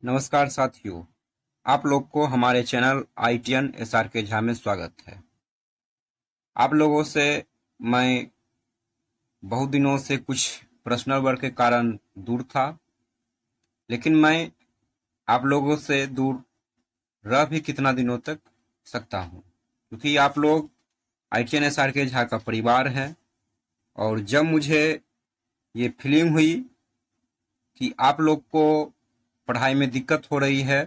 नमस्कार साथियों, आप लोग को हमारे चैनल ITN SRK झा में स्वागत है। आप लोगों से मैं बहुत दिनों से कुछ पर्सनल वर्क के कारण दूर था, लेकिन मैं आप लोगों से दूर रह भी कितना दिनों तक सकता हूँ, क्योंकि आप लोग ITN SRK झा का परिवार है। और जब मुझे ये फीलिंग हुई कि आप लोग को पढ़ाई में दिक्कत हो रही है,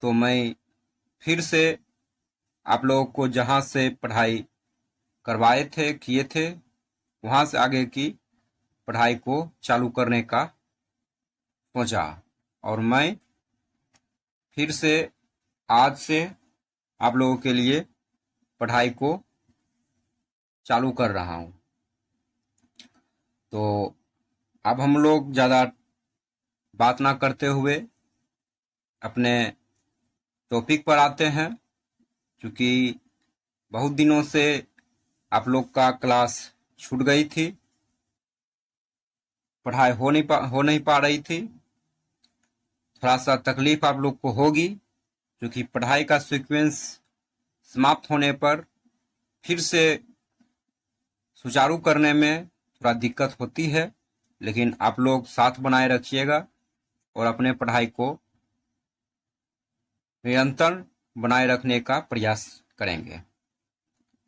तो मैं फिर से आप लोगों को जहाँ से पढ़ाई करवाए थे, किए थे, वहाँ से आगे की पढ़ाई को चालू करने का सोचा। और मैं फिर से आज से आप लोगों के लिए पढ़ाई को चालू कर रहा हूँ। तो अब हम लोग ज़्यादा बात ना करते हुए अपने टॉपिक पर आते हैं, क्योंकि बहुत दिनों से आप लोग का क्लास छूट गई थी, पढ़ाई हो नहीं पा रही थी। थोड़ा सा तकलीफ आप लोग को होगी, क्योंकि पढ़ाई का सीक्वेंस समाप्त होने पर फिर से सुचारू करने में थोड़ा दिक्कत होती है। लेकिन आप लोग साथ बनाए रखिएगा और अपने पढ़ाई को निरंतर बनाए रखने का प्रयास करेंगे।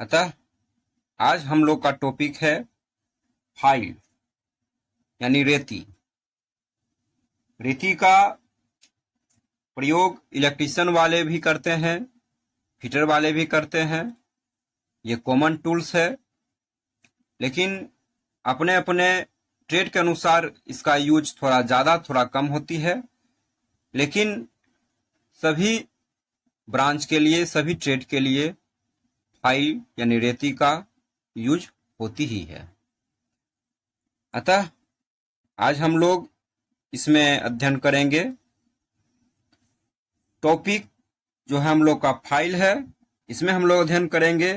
अतः आज हम लोग का टॉपिक है फाइल यानी रेती। रेती का प्रयोग इलेक्ट्रिशियन वाले भी करते हैं, फिटर वाले भी करते हैं। ये कॉमन टूल्स है, लेकिन अपने अपने ट्रेड के अनुसार इसका यूज थोड़ा ज़्यादा थोड़ा कम होती है। लेकिन सभी ब्रांच के लिए, सभी ट्रेड के लिए फाइल यानी रेती का यूज होती ही है। अतः आज हम लोग इसमें अध्ययन करेंगे। टॉपिक जो है हम लोग का फाइल है, इसमें हम लोग अध्ययन करेंगे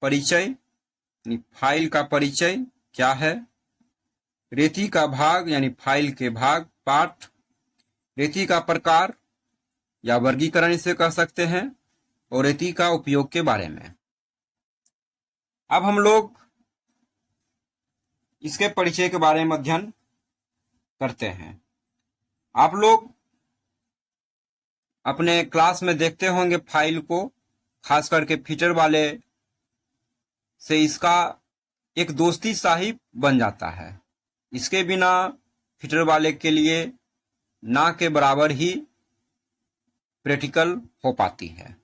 परिचय यानी फाइल का परिचय क्या है, रेती का भाग यानी फाइल के भाग पार्ट, रेती का प्रकार या वर्गीकरण इसे कह सकते हैं, और रेती का उपयोग के बारे में। अब हम लोग इसके परिचय के बारे में अध्ययन करते हैं। आप लोग अपने क्लास में देखते होंगे फाइल को, खास करके फिटर वाले से इसका एक दोस्ती सा ही बन जाता है। इसके बिना फिटर वाले के लिए ना के बराबर ही प्रैक्टिकल हो पाती है।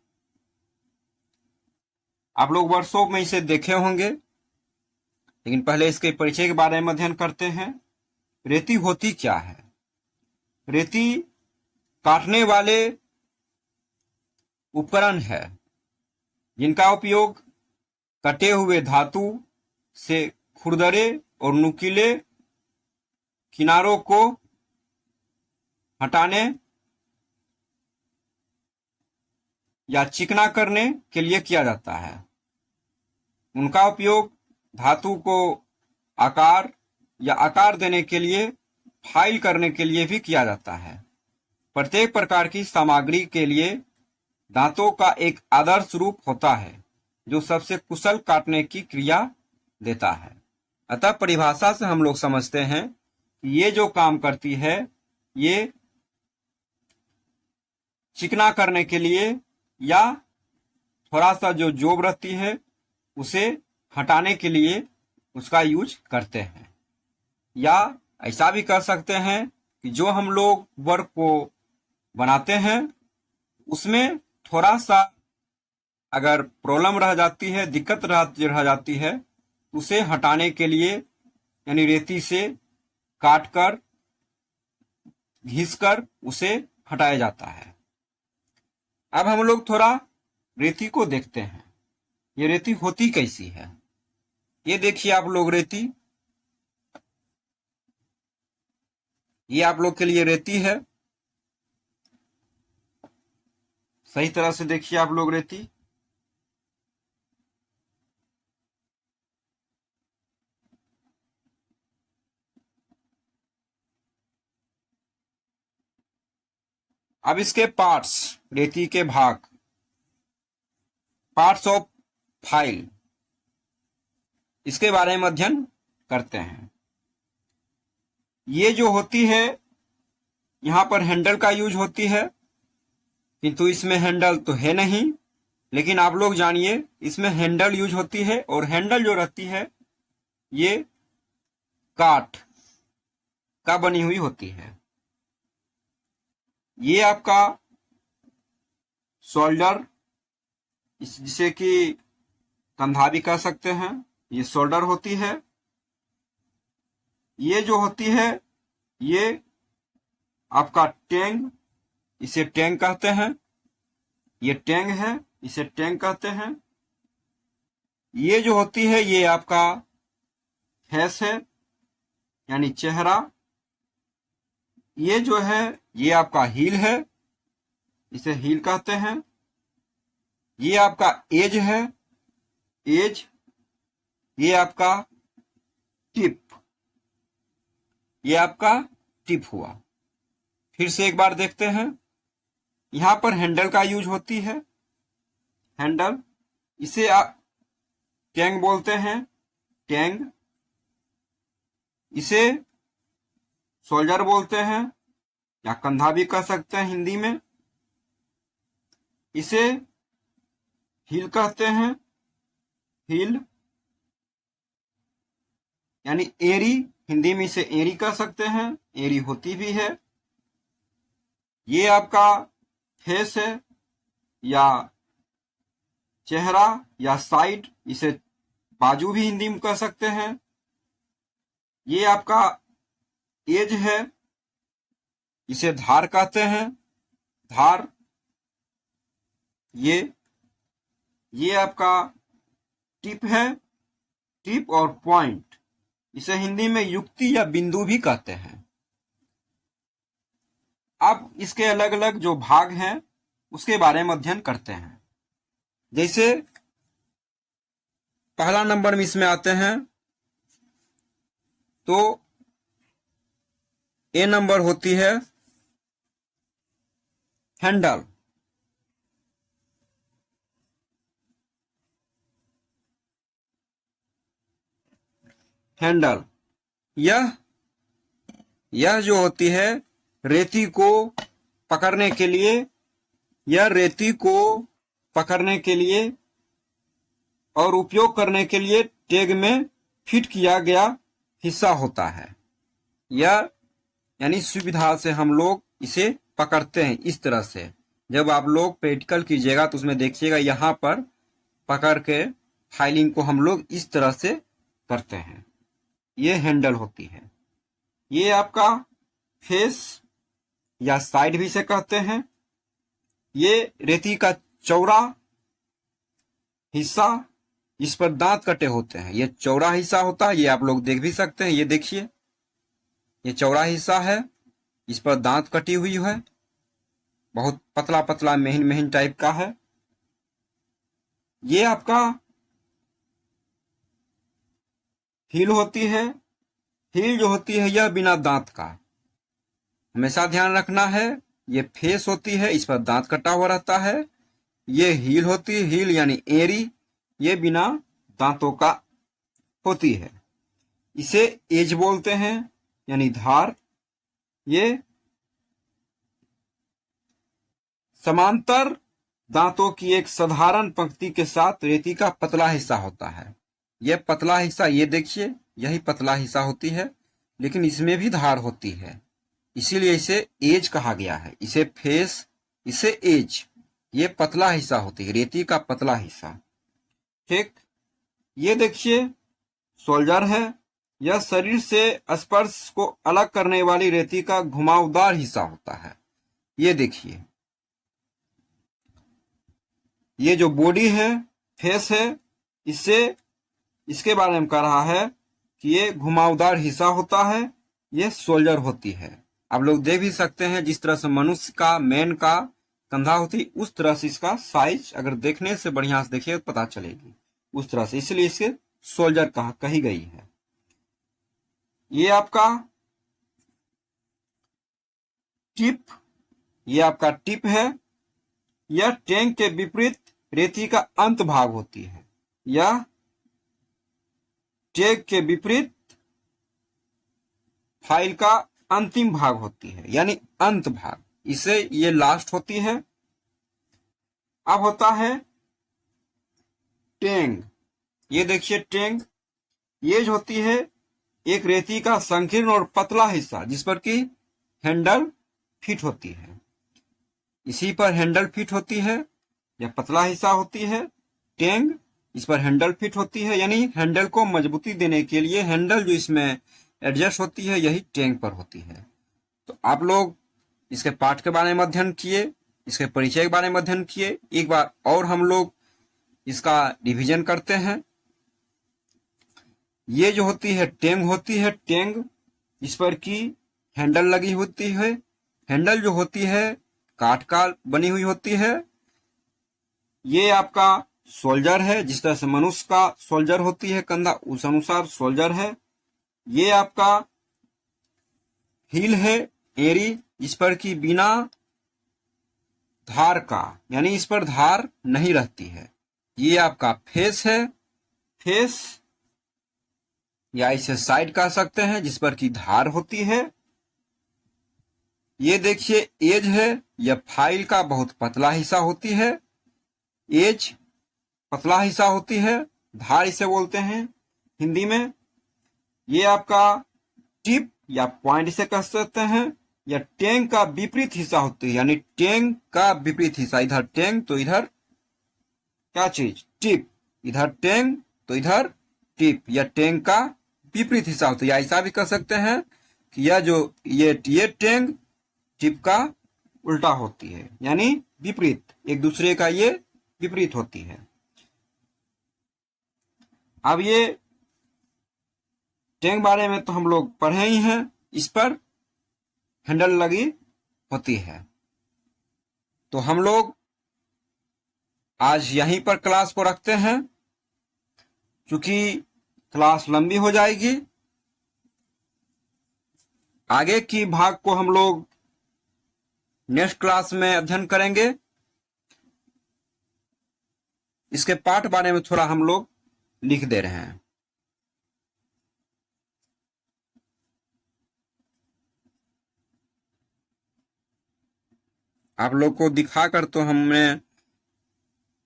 आप लोग वर्कशॉप में इसे देखे होंगे, लेकिन पहले इसके परिचय के बारे में अध्ययन करते हैं। रेती होती क्या है? रेती काटने वाले उपकरण है, जिनका उपयोग कटे हुए धातु से खुरदरे और नुकीले किनारों को हटाने या चिकना करने के लिए किया जाता है। उनका उपयोग धातु को आकार या आकार देने के लिए, फाइल करने के लिए भी किया जाता है। प्रत्येक प्रकार की सामग्री के लिए दांतों का एक आदर्श रूप होता है, जो सबसे कुशल काटने की क्रिया देता है। अतः परिभाषा से हम लोग समझते हैं कि ये जो काम करती है, ये चिकना करने के लिए या थोड़ा सा जो जोब रहती है उसे हटाने के लिए उसका यूज करते हैं। या ऐसा भी कर सकते हैं कि जो हम लोग वर्क को बनाते हैं उसमें थोड़ा सा अगर प्रॉब्लम रह जाती है, दिक्कत रह जाती है, उसे हटाने के लिए यानी रेती से काट कर, घिस कर उसे हटाया जाता है। अब हम लोग थोड़ा रेती को देखते हैं। ये रेती होती कैसी है? ये देखिए आप लोग रेती, ये आप लोग के लिए रेती है। सही तरह से देखिए आप लोग रेती। अब इसके पार्ट्स, रेती के भाग, पार्ट्स ऑफ फाइल, इसके बारे में अध्ययन करते हैं। ये जो होती है, यहां पर हैंडल का यूज होती है, किंतु इसमें हैंडल तो है नहीं, लेकिन आप लोग जानिए इसमें हैंडल यूज होती है। और हैंडल जो रहती है ये काठ का बनी हुई होती है। ये आपका शोल्डर, जिसे कि कंधा भी कह सकते हैं, ये शोल्डर होती है। ये जो होती है ये आपका टैंग, इसे टैंग कहते हैं। ये टैंग है, इसे टैंग कहते हैं। ये जो होती है ये आपका फेस है, यानी चेहरा। ये जो है ये आपका हील है, इसे हील कहते हैं। ये आपका एज है, एज। ये आपका टिप, ये आपका टिप हुआ। फिर से एक बार देखते हैं। यहां पर हैंडल का यूज होती है, हैंडल, इसे आप टैंग बोलते हैं, टैंग। इसे शोल्डर बोलते हैं या कंधा भी कह सकते हैं हिंदी में। इसे हील कहते हैं, हील, यानी एरी, हिंदी में इसे एरी कह सकते हैं, एरी होती भी है। ये आपका फेस है या चेहरा या साइड, इसे बाजू भी हिंदी में कह सकते हैं। ये आपका एज है, इसे धार कहते हैं, धार। ये आपका टिप है, टिप और पॉइंट, इसे हिंदी में युक्ति या बिंदु भी कहते हैं। अब इसके अलग अलग जो भाग हैं उसके बारे में अध्ययन करते हैं। जैसे पहला नंबर में इसमें आते हैं तो ए नंबर होती है हैंडल। हैंडल, यह जो होती है रेती को पकड़ने के लिए, यह रेती को पकड़ने के लिए और उपयोग करने के लिए टैग में फिट किया गया हिस्सा होता है। यह यानी सुविधा से हम लोग इसे पकड़ते हैं इस तरह से। जब आप लोग प्रैक्टिकल कीजिएगा तो उसमें देखिएगा, यहाँ पर पकड़ के फाइलिंग को हम लोग इस तरह से करते हैं। ये हैंडल होती है। ये आपका फेस या साइड भी इसे कहते हैं। ये रेती का चौड़ा हिस्सा, इस पर दांत कटे होते हैं, ये चौड़ा हिस्सा होता है। ये आप लोग देख भी सकते हैं, ये देखिए, ये चौड़ा हिस्सा है, इस पर दांत कटी हुई है, बहुत पतला पतला महीन महीन टाइप का है। ये आपका हील होती है। हील जो होती है यह बिना दांत का, हमेशा ध्यान रखना है। ये फेस होती है, इस पर दांत कटा हुआ रहता है। ये हील होती है, हील यानी एरी, ये बिना दांतों का होती है। इसे एज बोलते हैं, यानी धार। ये समांतर दांतों की एक साधारण पंक्ति के साथ रेती का पतला हिस्सा होता है। यह पतला हिस्सा, ये देखिए, यही पतला हिस्सा होती है, लेकिन इसमें भी धार होती है, इसीलिए इसे एज कहा गया है। इसे फेस, इसे एज, ये पतला हिस्सा होती है, रेती का पतला हिस्सा। ठीक, ये देखिए शोल्डर है, यह शरीर से स्पर्श को अलग करने वाली रेती का घुमावदार हिस्सा होता है। ये देखिए, ये जो बॉडी है, फेस है, इसके बारे में कह रहा है कि ये घुमावदार हिस्सा होता है, ये शोल्डर होती है। आप लोग देख भी सकते हैं, जिस तरह से मनुष्य का, मैन का कंधा होती है, उस तरह से इसका साइज अगर देखने से बढ़िया से देखिए तो पता चलेगी, उस तरह से, इसलिए इसे शोल्डर कही गई है। ये आपका टिप ये आपका टिप है। यह टैंक के विपरीत रेती का अंत भाग होती है। यह टैंक के विपरीत फाइल का अंतिम भाग होती है, यानी अंत भाग, इसे ये लास्ट होती है। अब होता है टैंक। ये देखिए टैंक, ये जो होती है एक रेती का संकीर्ण और पतला हिस्सा जिस पर कि हैंडल फिट होती है। इसी पर हैंडल फिट होती है। यह पतला हिस्सा होती है टैंक, इस पर हैंडल फिट होती है, यानी हैंडल को मजबूती देने के लिए हैंडल जो इसमें एडजस्ट होती है यही टैंक पर होती है। तो आप लोग इसके पार्ट के बारे में अध्ययन किए, इसके परिचय के बारे में अध्ययन किए। एक बार और हम लोग इसका रिवीजन करते हैं। ये जो होती है टैंक होती है, टैंक इस पर की हैंडल लगी होती है। हैंडल जो होती है काठ का बनी हुई होती है। ये आपका सोल्जर है, जिस तरह से मनुष्य का सोल्जर होती है कंधा, उस अनुसार सोल्जर है। ये आपका हील है, एड़ी, इस पर की बिना धार का, यानी इस पर धार नहीं रहती है। ये आपका फेस है, फेस या इसे साइड कह सकते हैं, जिस पर की धार होती है। ये देखिए एज है, यह फाइल का बहुत पतला हिस्सा होती है। एज पतला हिस्सा होती है, धार इसे बोलते हैं हिंदी में। ये आपका टिप या पॉइंट इसे कह सकते हैं। यह टैंक का विपरीत हिस्सा होती है, यानी टैंक का विपरीत हिस्सा, इधर टैंक तो इधर क्या चीज, टिप, इधर टैंक तो इधर टिप, यह टैंक का विपरीत हिस्सा होती है। ऐसा भी कह सकते हैं कि यह जो ये टैंक टिप का उल्टा होती है, यानी विपरीत, एक दूसरे का ये विपरीत होती है। अब ये टैंक बारे में तो हम लोग पढ़े ही हैं, इस पर हैंडल लगी होती है। तो हम लोग आज यहीं पर क्लास को रखते हैं, क्योंकि क्लास लंबी हो जाएगी। आगे की भाग को हम लोग नेक्स्ट क्लास में अध्ययन करेंगे। इसके पाठ बारे में थोड़ा हम लोग लिख दे रहे हैं। आप लोग को दिखाकर तो हमने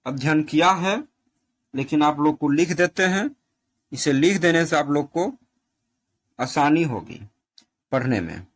अध्ययन किया है, लेकिन आप लोग को लिख देते हैं। इसे लिख देने से आप लोग को आसानी होगी पढ़ने में।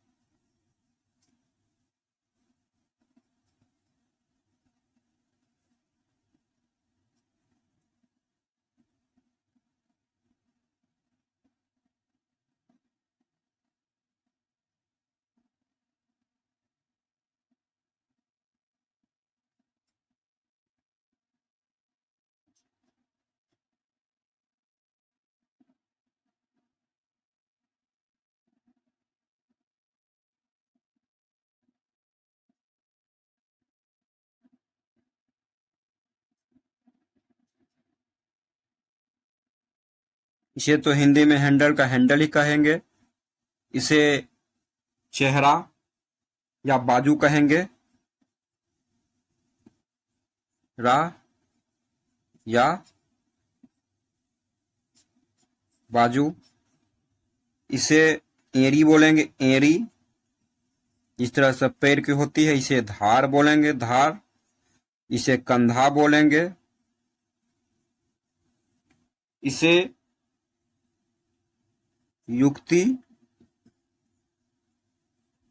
इसे तो हिंदी में हैंडल का हैंडल ही कहेंगे। इसे चेहरा या बाजू कहेंगे, रा या बाजू। इसे एड़ी बोलेंगे, एड़ी। इस तरह से पैर की होती है, इसे धार बोलेंगे, धार। इसे कंधा बोलेंगे। इसे युक्ति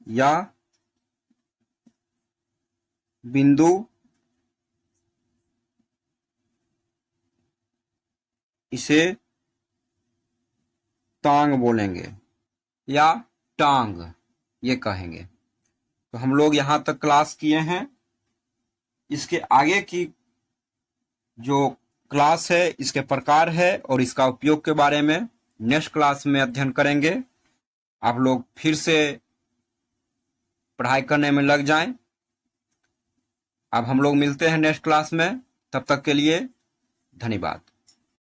या बिंदु, इसे टांग बोलेंगे या टांग ये कहेंगे। तो हम लोग यहां तक क्लास किए हैं। इसके आगे की जो क्लास है, इसके प्रकार है और इसका उपयोग के बारे में नेक्स्ट क्लास में अध्ययन करेंगे। आप लोग फिर से पढ़ाई करने में लग जाएं। अब हम लोग मिलते हैं नेक्स्ट क्लास में। तब तक के लिए धन्यवाद।